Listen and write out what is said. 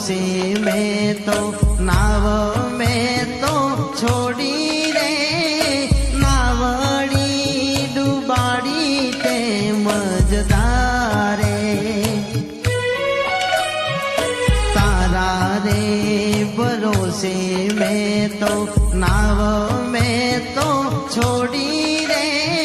ભરોસે મેં તો નાવ મેં તો છોડી રે નાવડી ડૂબાડી તે મજદારે તારા રે ભરોસે મેં તો નાવ મેં તો છોડી રે